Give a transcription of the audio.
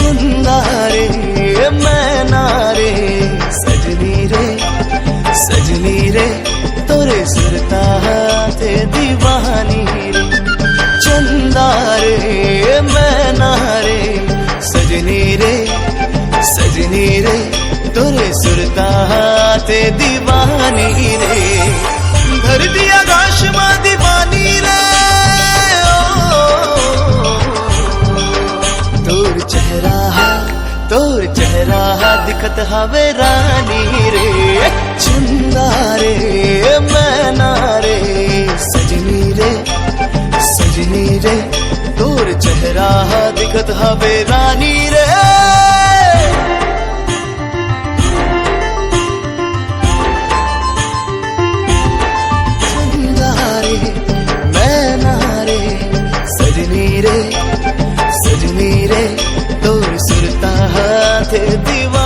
चुंदा रे मैं नारे सजनी रे तोरे सुरता ते दीवानी रे। चंदा रे मैं नारे सजनी रे तोरे सुरता ते दीवानी रे। भर दिया गाश मां दीवानी रे तोर चेहरा दिखत हवे रानी रे। चुंदा रे मैं नारे सजनी रे तोर चेहरा दिखत हवे रानी रे। चुंदा रे मैं नारे सजनी रे तोर सुरता ते दीवानी।